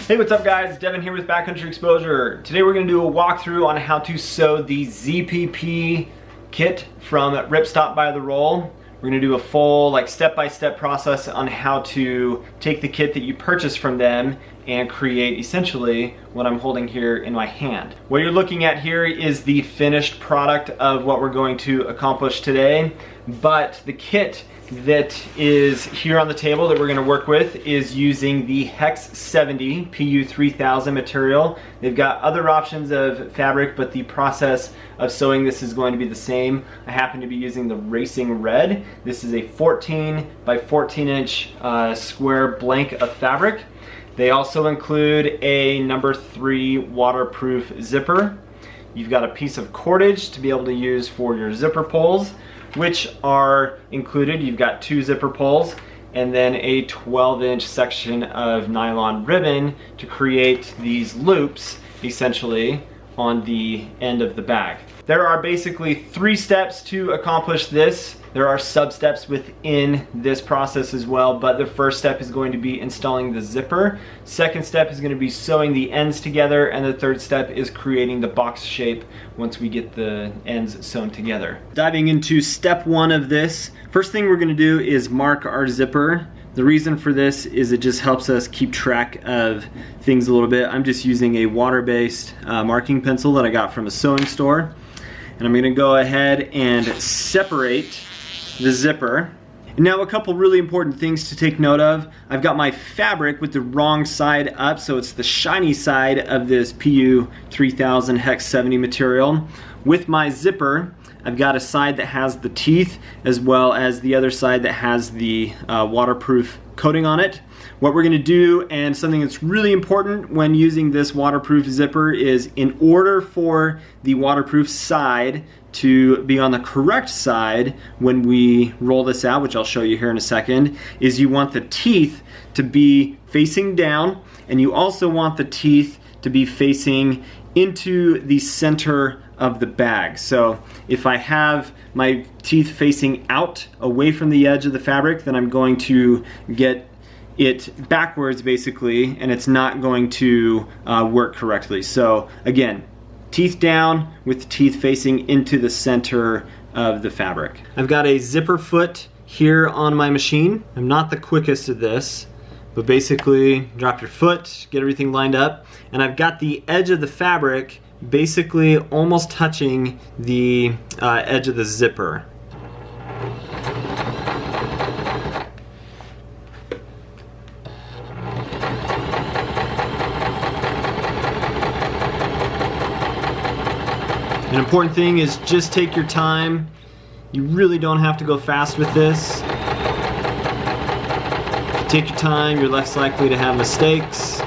Hey, what's up guys? Devin here with Backcountry Exposure. Today we're going to do a walkthrough on how to sew the ZPP kit from Ripstop By The Roll. We're going to do a full step-by-step process on how to take the kit that you purchased from them and create essentially what I'm holding here in my hand. What you're looking at here is the finished product of what we're going to accomplish today, but the kit that is here on the table that we're going to work with is using the Hex 70 PU 3000 material. They've got other options of fabric, but the process of sewing this is going to be the same. I happen to be using the Racing Red. This is a 14 by 14 inch square blank of fabric. They also include a number 3 waterproof zipper. You've got a piece of cordage to be able to use for your zipper pulls, which are included. You've got 2 zipper pulls and then a 12-inch section of nylon ribbon to create these loops essentially on the end of the bag. There are basically 3 steps to accomplish this. There are sub-steps within this process as well, but the first step is going to be installing the zipper. Second step is going to be sewing the ends together, and the third step is creating the box shape once we get the ends sewn together. Diving into step 1 of this, first thing we're going to do is mark our zipper. The reason for this is it just helps us keep track of things a little bit. I'm just using a water-based marking pencil that I got from a sewing store. And I'm going to go ahead and separate the zipper. And now a couple really important things to take note of. I've got my fabric with the wrong side up, so it's the shiny side of this PU 3000 Hex 70 material. With my zipper, I've got a side that has the teeth as well as the other side that has the waterproof coating on it. What we're going to do, and something that's really important when using this waterproof zipper, is in order for the waterproof side to be on the correct side when we roll this out, which I'll show you here in a second, is you want the teeth to be facing down, and you also want the teeth to be facing into the center of the bag. So if I have my teeth facing out away from the edge of the fabric, then I'm going to get it backwards basically, and it's not going to work correctly. So again, teeth down with the teeth facing into the center of the fabric. I've got a zipper foot here on my machine. I'm not the quickest at this, but basically drop your foot, get everything lined up, and I've got the edge of the fabric basically almost touching the edge of the zipper. An important thing is just take your time. You really don't have to go fast with this. If you take your time, you're less likely to have mistakes.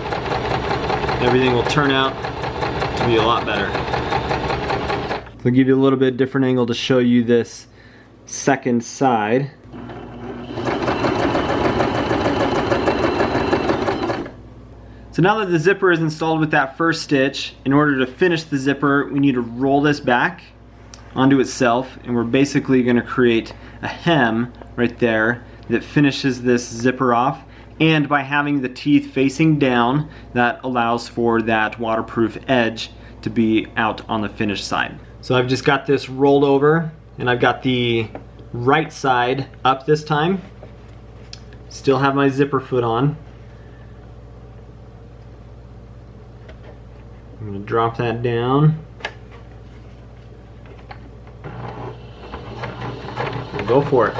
Everything will turn out to be a lot better. I'll give you a little bit different angle to show you this second side. So now that the zipper is installed with that first stitch, in order to finish the zipper, we need to roll this back onto itself, and we're basically going to create a hem right there that finishes this zipper off. And by having the teeth facing down, that allows for that waterproof edge to be out on the finished side. So I've just got this rolled over, and I've got the right side up this time. Still have my zipper foot on. I'm going to drop that down. We'll go for it.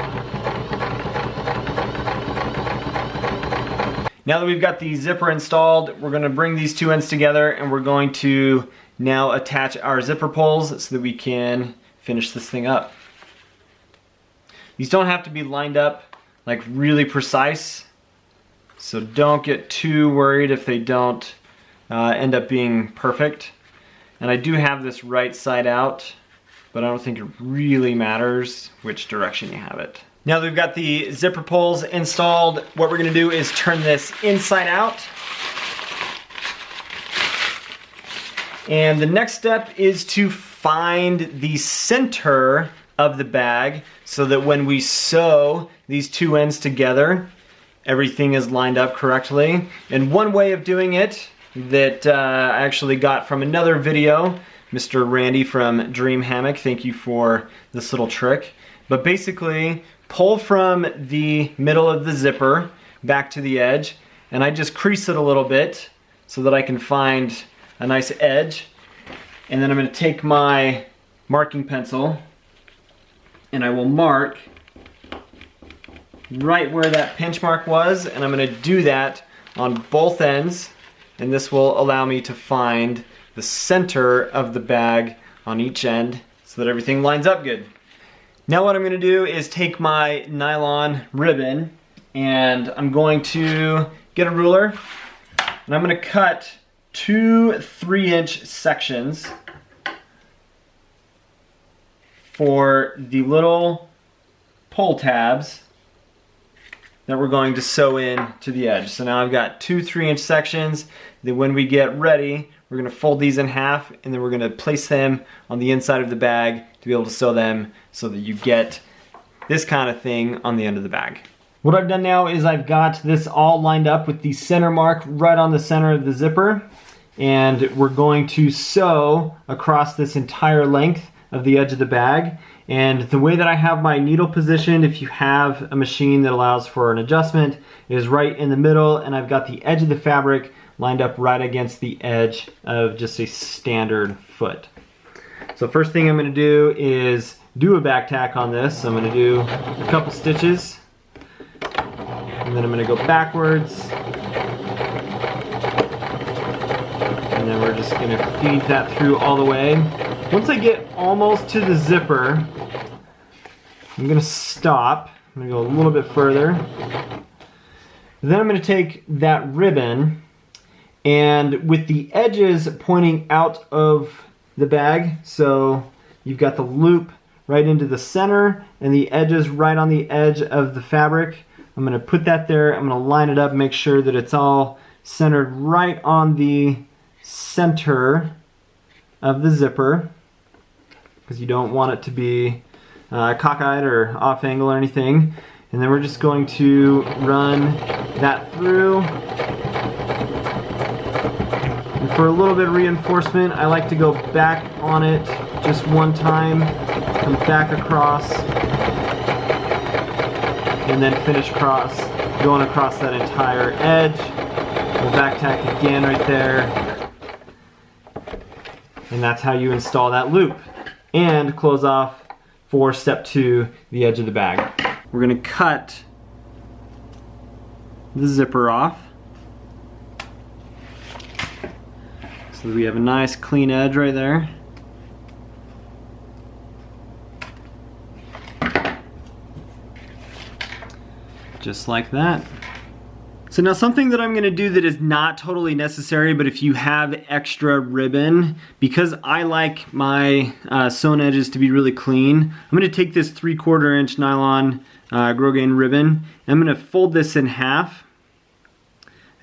Now that we've got the zipper installed, we're going to bring these 2 ends together, and we're going to now attach our zipper pulls so that we can finish this thing up. These don't have to be lined up like really precise, so don't get too worried if they don't end up being perfect. And I do have this right side out, but I don't think it really matters which direction you have it. Now that we've got the zipper pulls installed, what we're going to do is turn this inside out. And the next step is to find the center of the bag so that when we sew these 2 ends together, everything is lined up correctly. And one way of doing it that I actually got from another video, Mr. Randy from Dream Hammock, thank you for this little trick. But basically, pull from the middle of the zipper back to the edge, and I just crease it a little bit so that I can find a nice edge. And then I'm going to take my marking pencil and I will mark right where that pinch mark was, and I'm going to do that on both ends, and this will allow me to find the center of the bag on each end so that everything lines up good. Now what I'm going to do is take my nylon ribbon and I'm going to get a ruler and I'm going to cut 2 3-inch sections for the little pull tabs that we're going to sew in to the edge. So now I've got 2 3-inch sections. Then when we get ready, we're going to fold these in half and then we're going to place them on the inside of the bag to be able to sew them so that you get this kind of thing on the end of the bag. What I've done now is I've got this all lined up with the center mark right on the center of the zipper, and we're going to sew across this entire length of the edge of the bag. And the way that I have my needle positioned, if you have a machine that allows for an adjustment, is right in the middle, and I've got the edge of the fabric lined up right against the edge of just a standard foot. So first thing I'm going to do is do a back tack on this. So I'm going to do a couple stitches, and then I'm going to go backwards, and then we're just going to feed that through all the way. Once I get almost to the zipper, I'm going to stop. I'm going to go a little bit further. Then I'm going to take that ribbon, and with the edges pointing out of the bag, so you've got the loop right into the center and the edges right on the edge of the fabric, I'm going to put that there. I'm going to line it up, make sure that it's all centered right on the center of the zipper, because you don't want it to be cockeyed or off angle or anything. And then we're just going to run that through. And for a little bit of reinforcement, I like to go back on it just one time, come back across, and then finish going across that entire edge. We'll back tack again right there. And that's how you install that loop. And close off for step 2, the edge of the bag. We're going to cut the zipper off so that we have a nice clean edge right there. Just like that. So now something that I'm going to do that is not totally necessary, but if you have extra ribbon, because I like my sewn edges to be really clean, I'm going to take this 3/4 inch nylon rogaine ribbon, and I'm going to fold this in half.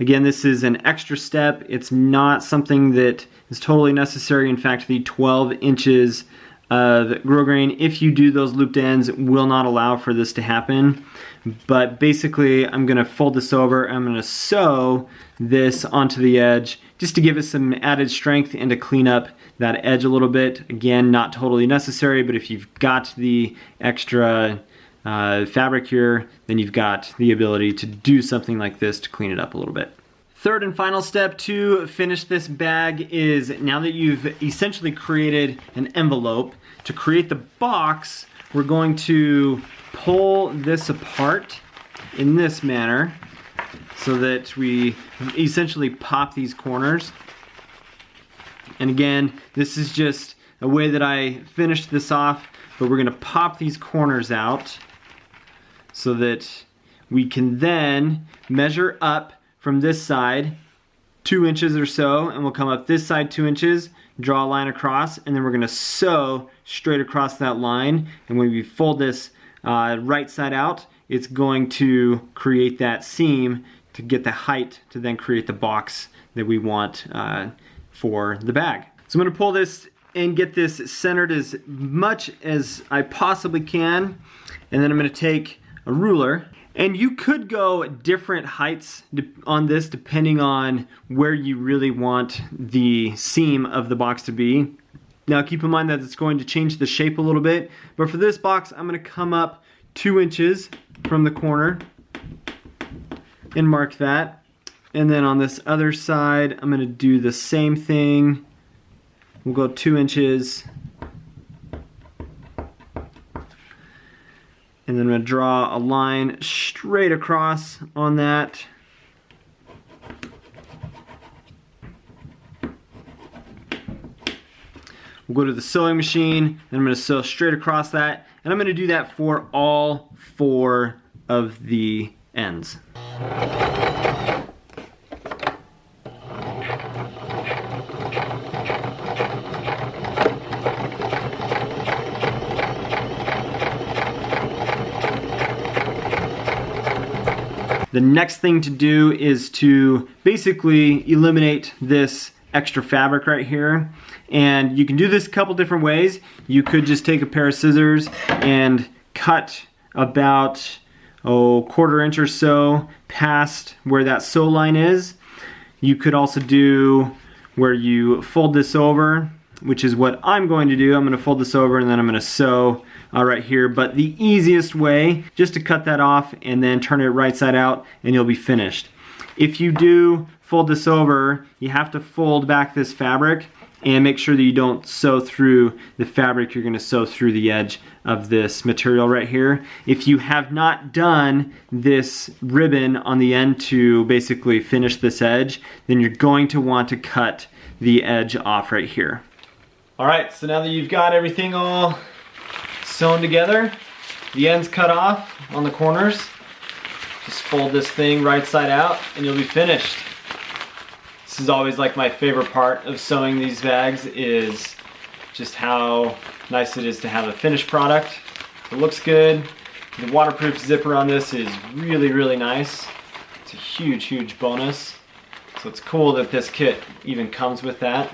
Again, this is an extra step. It's not something that is totally necessary. In fact, the 12 inches of rogaine, if you do those looped ends, will not allow for this to happen. But basically, I'm going to fold this over. I'm going to sew this onto the edge just to give us some added strength and to clean up that edge a little bit. Again, not totally necessary, but if you've got the extra fabric here, then you've got the ability to do something like this to clean it up a little bit. Third and final step to finish this bag is, now that you've essentially created an envelope, to create the box, we're going to pull this apart in this manner so that we essentially pop these corners. And again, this is just a way that I finished this off, but we're going to pop these corners out so that we can then measure up from this side 2 inches or so, and we'll come up this side 2 inches, draw a line across, and then we're going to sew straight across that line. And when we fold this right side out, it's going to create that seam to get the height to then create the box that we want for the bag. So I'm going to pull this and get this centered as much as I possibly can, and then I'm going to take a ruler And you could go different heights on this depending on where you really want the seam of the box to be. Now keep in mind that it's going to change the shape a little bit, but for this box I'm going to come up 2 inches from the corner and mark that. And then on this other side I'm going to do the same thing. We'll go 2 inches. And then I'm going to draw a line straight across on that. We'll go to the sewing machine and I'm going to sew straight across that. And I'm going to do that for all 4 of the ends. The next thing to do is to basically eliminate this extra fabric right here. And you can do this a couple different ways. You could just take a pair of scissors and cut about a 1/4 inch or so past where that sew line is. You could also do where you fold this over, which is what I'm going to do. I'm going to fold this over and then I'm going to sew right here. But the easiest way, just to cut that off and then turn it right side out and you'll be finished. If you do fold this over, you have to fold back this fabric and make sure that you don't sew through the fabric. You're going to sew through the edge of this material right here. If you have not done this ribbon on the end to basically finish this edge, then you're going to want to cut the edge off right here. Alright, so now that you've got everything all sewn together, the ends cut off on the corners, just fold this thing right side out and you'll be finished. This is always like my favorite part of sewing these bags, is just how nice it is to have a finished product. It looks good. The waterproof zipper on this is really, really nice. It's a huge, huge bonus. So it's cool that this kit even comes with that.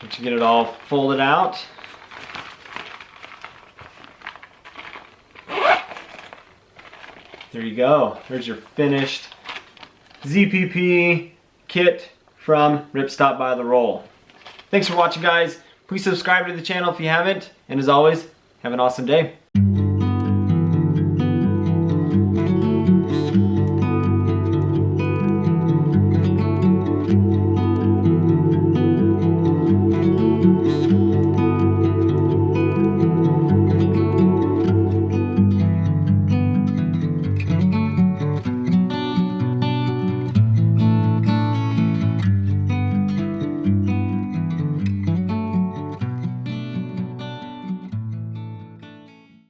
Once you get it all folded out, there you go. There's your finished ZPP kit from Ripstop By The Roll. Thanks for watching, guys. Please subscribe to the channel if you haven't. And as always, have an awesome day.